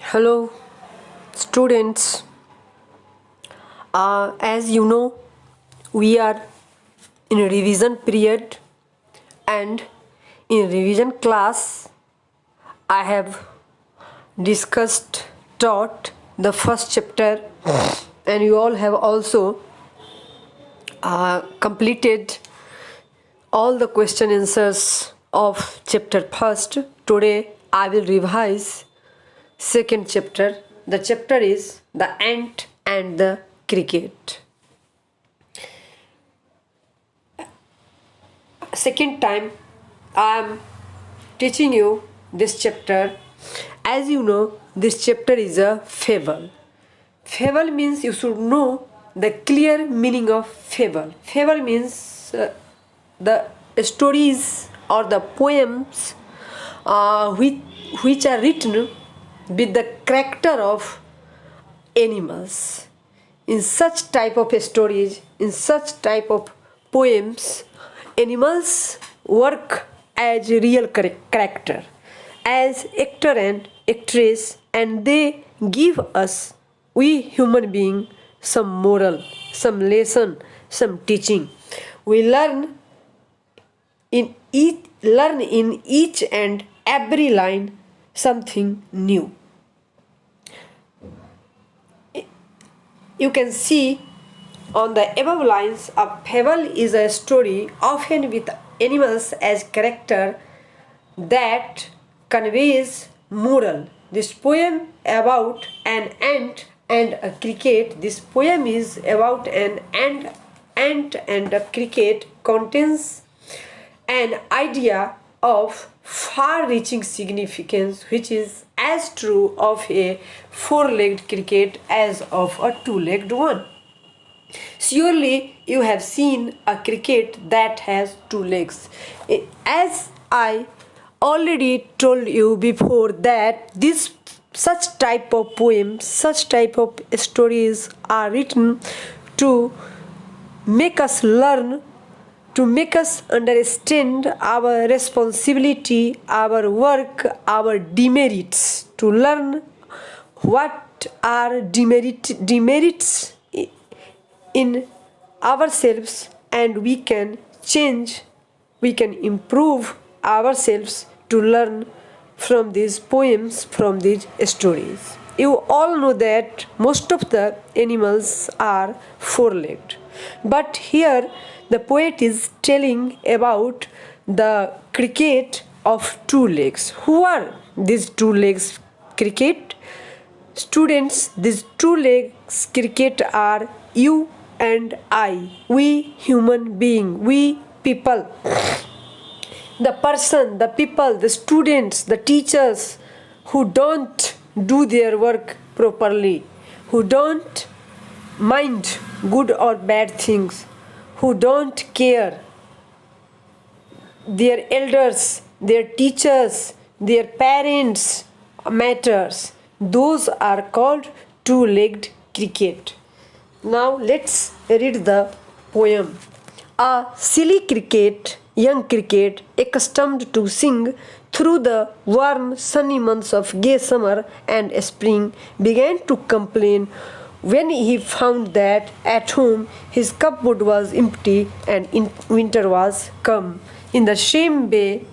Hello, students. As you know, we are in a revision period, and in revision class, I have discussed, taught the first chapter, and you all have also completed all the question answers of chapter first. Today, I will revise second chapter. The chapter is the ant and the cricket. Second time I am teaching you this chapter. As you know, this chapter is a fable. Fable means you should know the clear meaning of fable. Fable means the stories or the poems which are written with the character of animals. In such type of stories, in such type of poems, animals work as real character, as actor and actress, and they give us, we human being, some moral, some lesson, some teaching. We learn in each and every line something new. You can see on the above lines, a fable is a story often with animals as character that conveys moral. This poem about an ant and a cricket, this poem is about an ant and a cricket, contains an idea of far-reaching significance which is as true of a four-legged cricket as of a two-legged one. Surely you have seen a cricket that has two legs. As I already told you before that this such type of poems, such type of stories are written to make us learn, to make us understand our responsibility, our work, our demerits, to learn what are demerits in ourselves, and we can change, we can improve ourselves to learn from these poems, from these stories. You all know that most of the animals are four-legged, but here the poet is telling about the cricket of two legs. Who are these two legs cricket? Students, these two legs cricket are you and I, we human being, we people. The person, the people, the students, the teachers who don't do their work properly, who don't mind good or bad things, who don't care, their elders, their teachers, their parents matters, those are called two-legged cricket. Now let's read the poem. A silly cricket, young cricket, accustomed to sing through the warm sunny months of gay summer and spring, began to complain when he found that at home his cupboard was empty and winter was come. In the same way,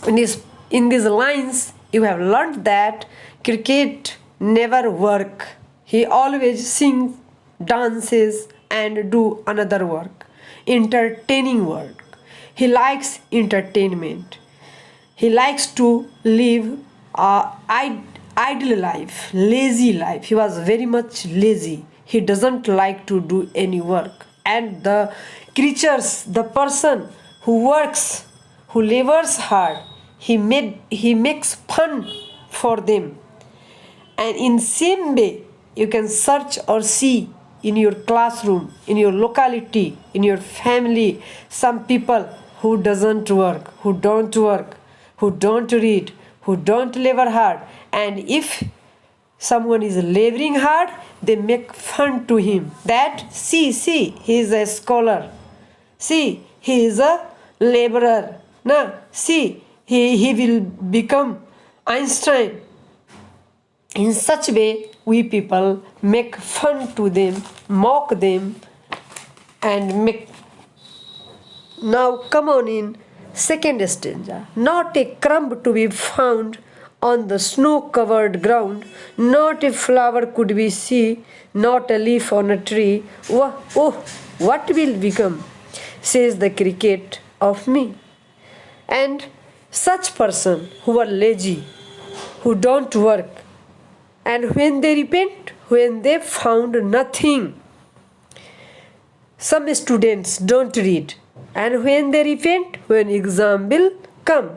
in these lines, you have learnt that cricket never work. He always sings, dances, and do another work, entertaining work. He likes entertainment. He likes to live a idle life, lazy life. He was very much lazy. He doesn't like to do any work. And the creatures, the person who works, who labors hard, he makes fun for them. And in same way, you can search or see in your classroom, in your locality, in your family, some people who doesn't work, who don't work, who don't read, who don't labor hard. And if someone is laboring hard, they make fun to him. That, see, he is a scholar. See, he is a laborer. See, he will become Einstein. In such way, we people make fun to them, mock them, and make. Now come on in second stanza. Not a crumb to be found on the snow-covered ground, not a flower could we see, not a leaf on a tree. Oh, what will become, says the cricket of me. And such person who are lazy, who don't work, and when they repent, when they found nothing. Some students don't read, and when they repent, when exam will come,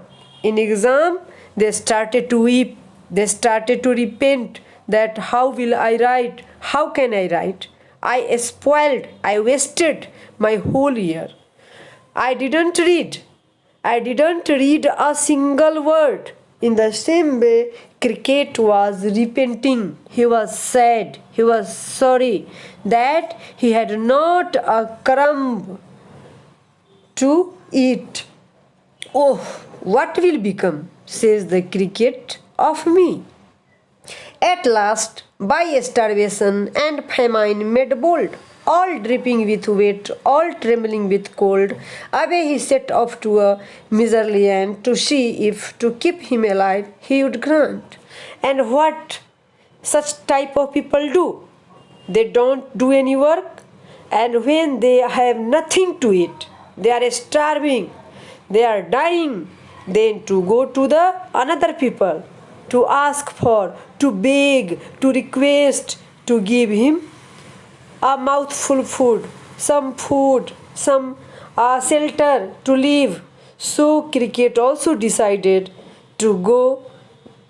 in exam they started to weep, they started to repent that how will I write, how can I write, I spoiled, I wasted my whole year. I didn't read a single word. In the same way, Cricket was repenting. He was sad. He was sorry that he had not a crumb to eat. Oh, what will become, says the Cricket, of me? At last, by starvation and famine made bold, all dripping with wet, all trembling with cold, away he set off to a miserly end to see if to keep him alive he would grant. And what such type of people do? They don't do any work, and when they have nothing to eat, they are starving, they are dying, then to go to the another people to ask for, to beg, to request, to give him a mouthful food, some shelter to live. So Cricket also decided to go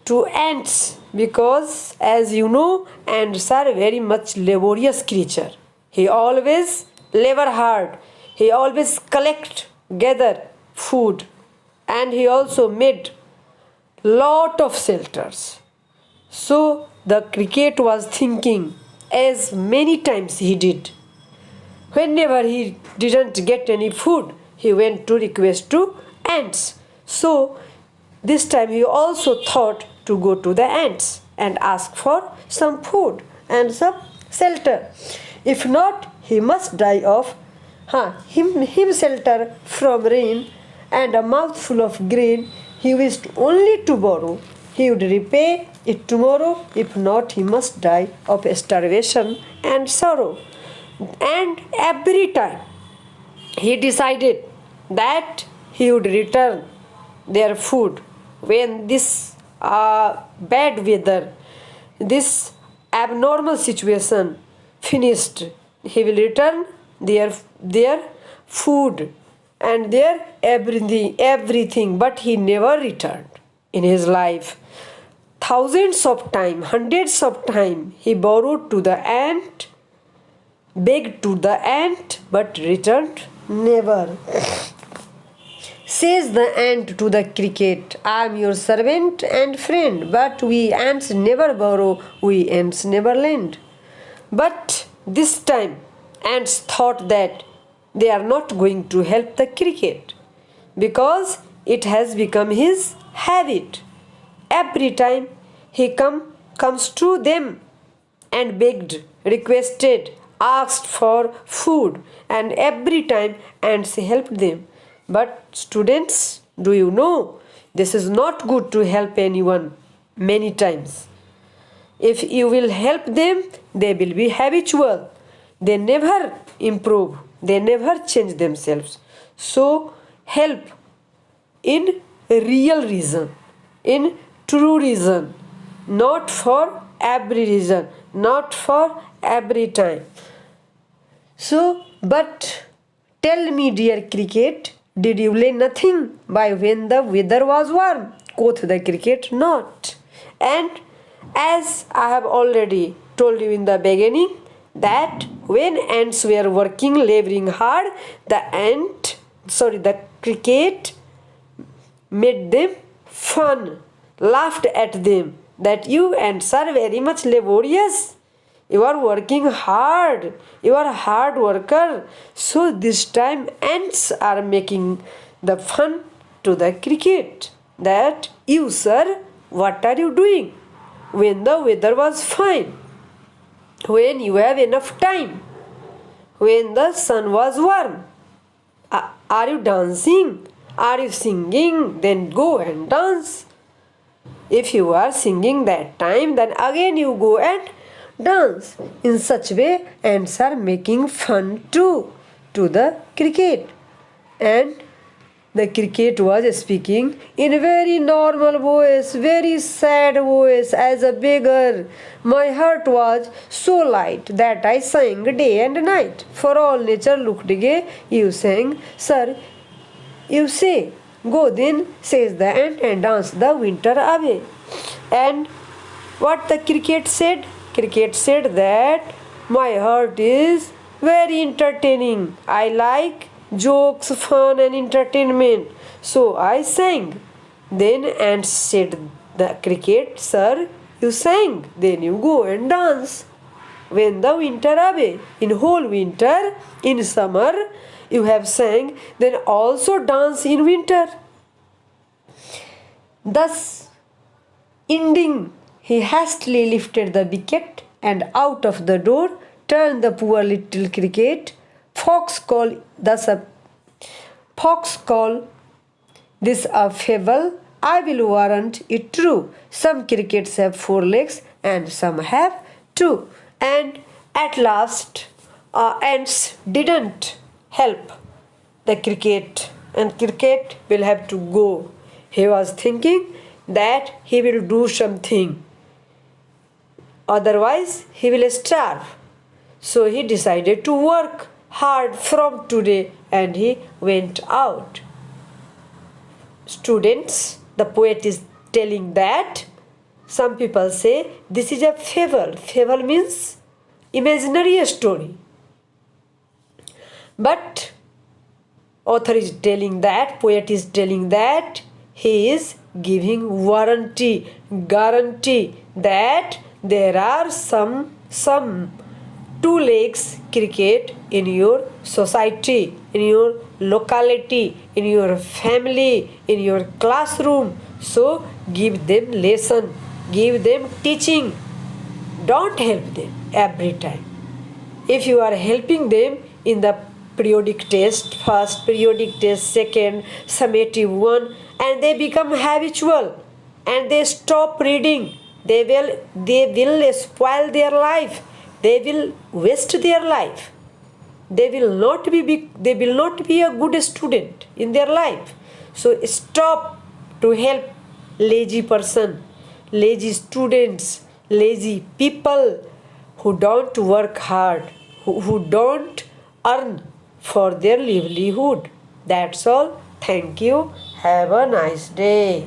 to ants because, as you know, ants are very much laborious creature. He always labor hard. He always gather food, and he also made lot of shelters. So the Cricket was thinking, as many times he did. Whenever he didn't get any food, he went to request to ants. So this time he also thought to go to the ants and ask for some food and some shelter. If not, he must die of him shelter from rain and a mouthful of grain he wished only to borrow. He would repay it tomorrow, if not, he must die of starvation and sorrow. And every time he decided that he would return their food when this bad weather, this abnormal situation finished. He will return their food and their everything, but he never returned in his life. Thousands of times, hundreds of times, he borrowed to the ant, begged to the ant, but returned never. Says the ant to the Cricket, I am your servant and friend, but we ants never borrow, we ants never lend. But this time, ants thought that they are not going to help the Cricket because it has become his habit. Every time he comes to them and begged, requested, asked for food, and every time ants helped them. But students, do you know, this is not good to help anyone many times. If you will help them, they will be habitual. They never improve, they never change themselves. So help in real reason, in true reason, not for every reason, not for every time. So, but tell me, dear Cricket, did you lay nothing by when the weather was warm? Quoth the Cricket, not. And as I have already told you in the beginning, that when ants were working, laboring hard, the Cricket made them fun, laughed at them, that you ants are very much laborious. You are working hard. You are a hard worker. So this time ants are making the fun to the Cricket. That you, sir, what are you doing? when the weather was fine, when you have enough time, when the sun was warm. Are you dancing? Are you singing? Then go and dance. If you are singing that time, then again you go and dance. In such way, ants are making fun too to the cricket. And the cricket was speaking in a very normal voice, very sad voice, as a beggar. My heart was so light that I sang day and night. For all nature looked gay, you sang, sir, you say. Go then, says the ant, and dance the winter away. And what the cricket said? Cricket said that my heart is very entertaining. I like jokes, fun, and entertainment. So I sang. Then ant said the cricket, sir, you sang. Then you go and dance. When the winter away, in whole winter, in summer, you have sang, then also dance in winter. Thus, ending, he hastily lifted the wicket and out of the door turned the poor little cricket. Fox called this a fable. I will warrant it true. Some crickets have 4 legs and some have 2. And at last, ants didn't help the cricket, and cricket will have to go. He was thinking that he will do something, otherwise he will starve. So he decided to work hard from today, and he went out. Students, the poet is telling that some people say this is a fable. Fable means imaginary story. But author is telling that, poet is telling that he is giving warranty, guarantee that there are some 2 legs cricket in your society, in your locality, in your family, in your classroom. So give them lesson, give them teaching. Don't help them every time. If you are helping them in the periodic test, first periodic test, second, summative one, and they become habitual and they stop reading, they will spoil their life, they will waste their life, they will not be a good student in their life. So stop to help lazy person, lazy students, lazy people who don't work hard, who don't earn for their livelihood. That's all. Thank you. Have a nice day.